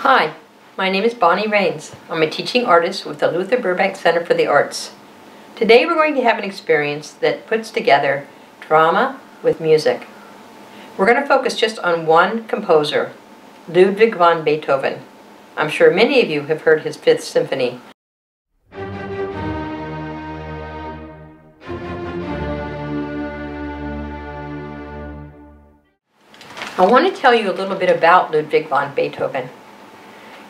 Hi, my name is Bonnie Rains. I'm a teaching artist with the Luther Burbank Center for the Arts. Today we're going to have an experience that puts together drama with music. We're going to focus just on one composer, Ludwig van Beethoven. I'm sure many of you have heard his Fifth Symphony. I want to tell you a little bit about Ludwig van Beethoven.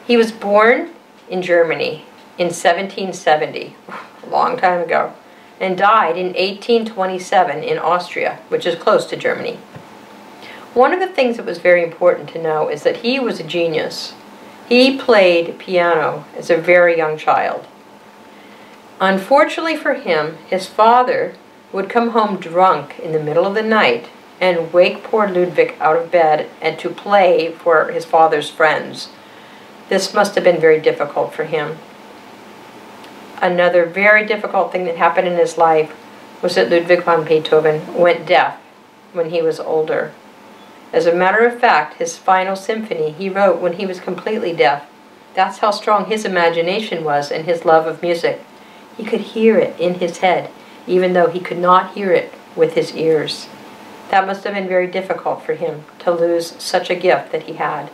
He was born in Germany in 1770, a long time ago, and died in 1827 in Austria, which is close to Germany. One of the things that was very important to know is that he was a genius. He played piano as a very young child. Unfortunately for him, his father would come home drunk in the middle of the night and wake poor Ludwig out of bed and to play for his father's friends. This must have been very difficult for him. Another very difficult thing that happened in his life was that Ludwig van Beethoven went deaf when he was older. As a matter of fact, his final symphony he wrote when he was completely deaf. That's how strong his imagination was and his love of music. He could hear it in his head, even though he could not hear it with his ears. That must have been very difficult for him to lose such a gift that he had.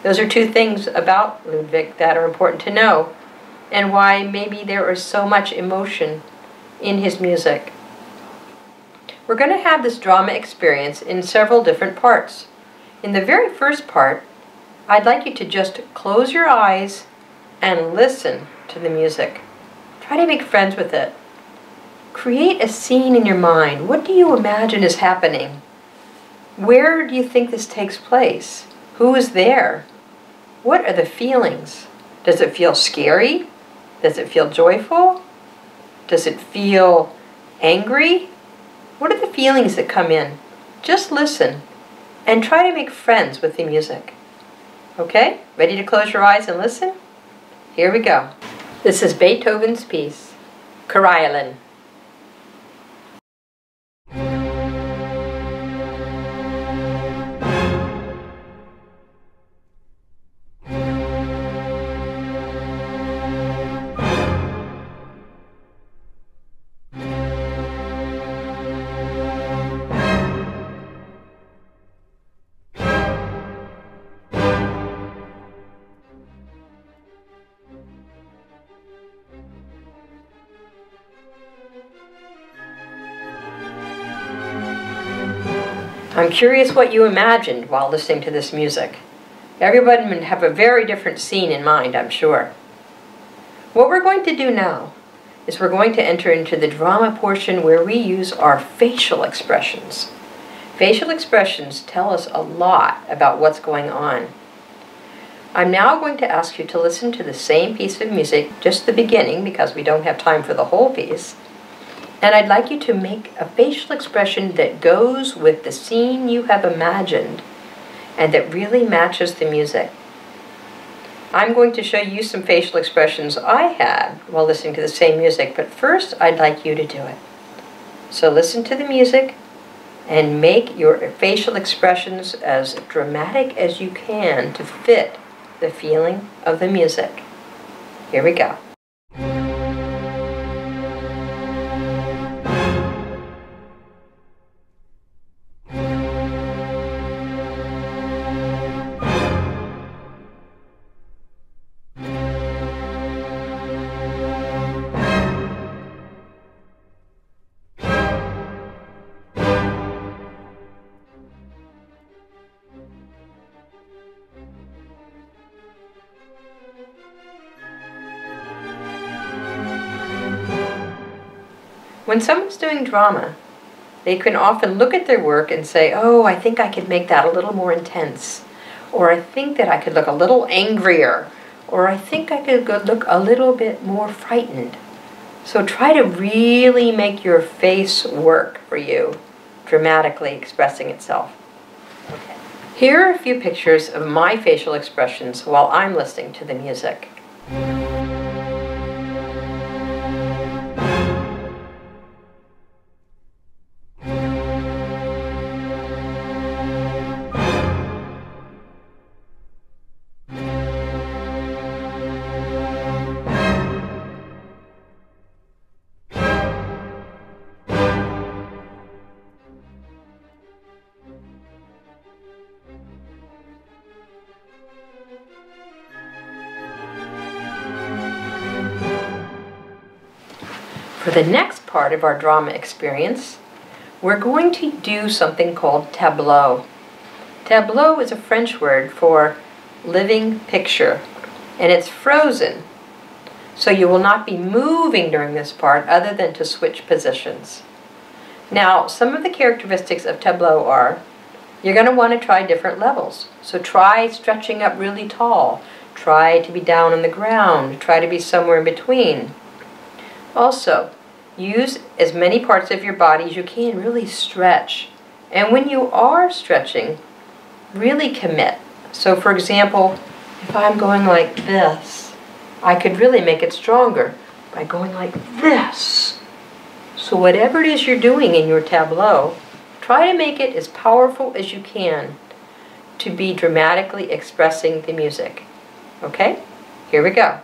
Those are two things about Ludwig that are important to know, and why maybe there is so much emotion in his music. We're going to have this drama experience in several different parts. In the very first part, I'd like you to just close your eyes and listen to the music. Try to make friends with it. Create a scene in your mind. What do you imagine is happening? Where do you think this takes place? Who is there? What are the feelings? Does it feel scary? Does it feel joyful? Does it feel angry? What are the feelings that come in? Just listen and try to make friends with the music. Okay? Ready to close your eyes and listen? Here we go. This is Beethoven's piece, Coriolan. I'm curious what you imagined while listening to this music. Everybody would have a very different scene in mind, I'm sure. What we're going to do now is we're going to enter into the drama portion where we use our facial expressions. Facial expressions tell us a lot about what's going on. I'm now going to ask you to listen to the same piece of music, just the beginning, because we don't have time for the whole piece. And I'd like you to make a facial expression that goes with the scene you have imagined and that really matches the music. I'm going to show you some facial expressions I had while listening to the same music, but first I'd like you to do it. So listen to the music and make your facial expressions as dramatic as you can to fit the feeling of the music. Here we go. When someone's doing drama, they can often look at their work and say, oh, I think I could make that a little more intense, or I think that I could look a little angrier, or I think I could look a little bit more frightened. So try to really make your face work for you, dramatically expressing itself. Okay. Here are a few pictures of my facial expressions while I'm listening to the music. For the next part of our drama experience, we're going to do something called tableau. Tableau is a French word for living picture, and it's frozen. So you will not be moving during this part other than to switch positions. Now, some of the characteristics of tableau are, you're going to want to try different levels. So try stretching up really tall. Try to be down on the ground. Try to be somewhere in between. Also, use as many parts of your body as you can. Really stretch. And when you are stretching, really commit. So for example, if I'm going like this, I could really make it stronger by going like this. So whatever it is you're doing in your tableau, try to make it as powerful as you can to be dramatically expressing the music. Okay? Here we go.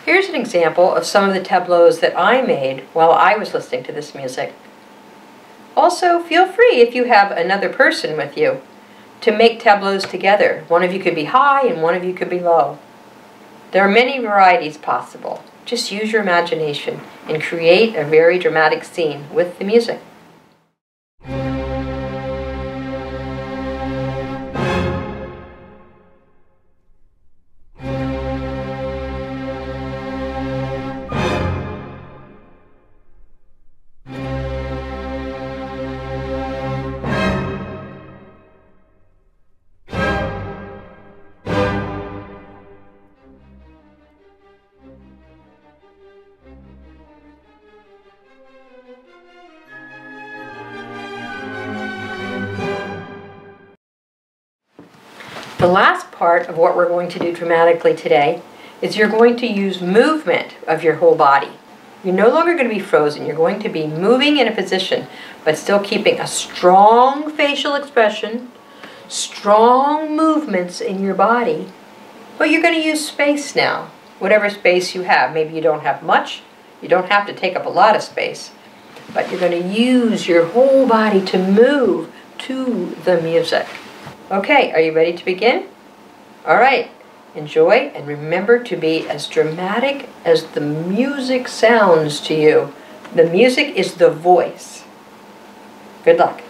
Here's an example of some of the tableaus that I made while I was listening to this music. Also, feel free, if you have another person with you, to make tableaus together. One of you could be high and one of you could be low. There are many varieties possible. Just use your imagination and create a very dramatic scene with the music. The last part of what we're going to do dramatically today is you're going to use movement of your whole body. You're no longer going to be frozen. You're going to be moving in a position, but still keeping a strong facial expression, strong movements in your body. But you're going to use space now, whatever space you have. Maybe you don't have much. You don't have to take up a lot of space. But you're going to use your whole body to move to the music. Okay, are you ready to begin? All right, enjoy and remember to be as dramatic as the music sounds to you. The music is the voice. Good luck.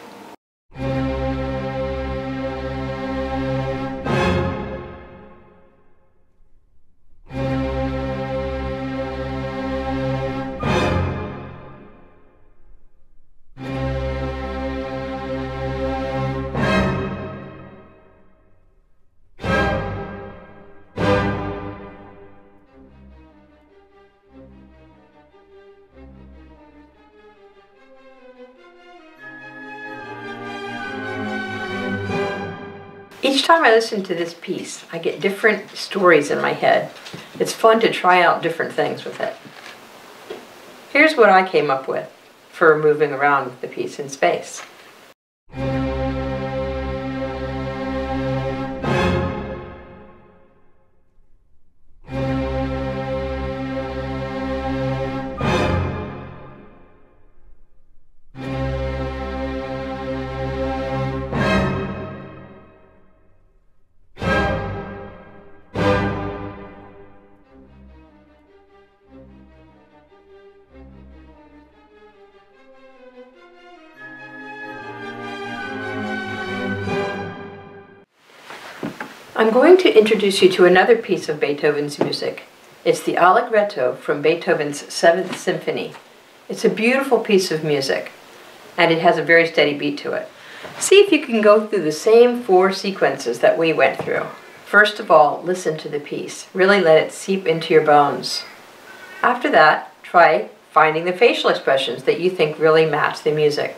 Each time I listen to this piece, I get different stories in my head. It's fun to try out different things with it. Here's what I came up with for moving around the piece in space. I'm going to introduce you to another piece of Beethoven's music. It's the Allegretto from Beethoven's 7th Symphony. It's a beautiful piece of music, and it has a very steady beat to it. See if you can go through the same 4 sequences that we went through. First of all, listen to the piece. Really let it seep into your bones. After that, try finding the facial expressions that you think really match the music.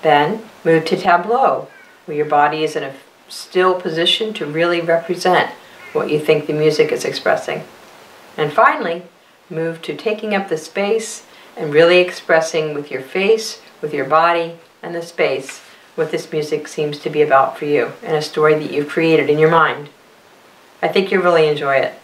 Then, move to tableau, where your body is in a still position to really represent what you think the music is expressing. And finally, move to taking up the space and really expressing with your face, with your body, and the space what this music seems to be about for you and a story that you've created in your mind. I think you'll really enjoy it.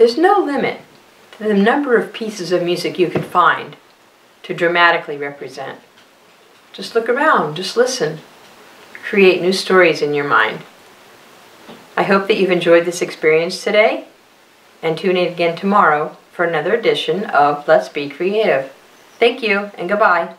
There's no limit to the number of pieces of music you can find to dramatically represent. Just look around, just listen. Create new stories in your mind. I hope that you've enjoyed this experience today, and tune in again tomorrow for another edition of Let's Be Creative. Thank you, and goodbye.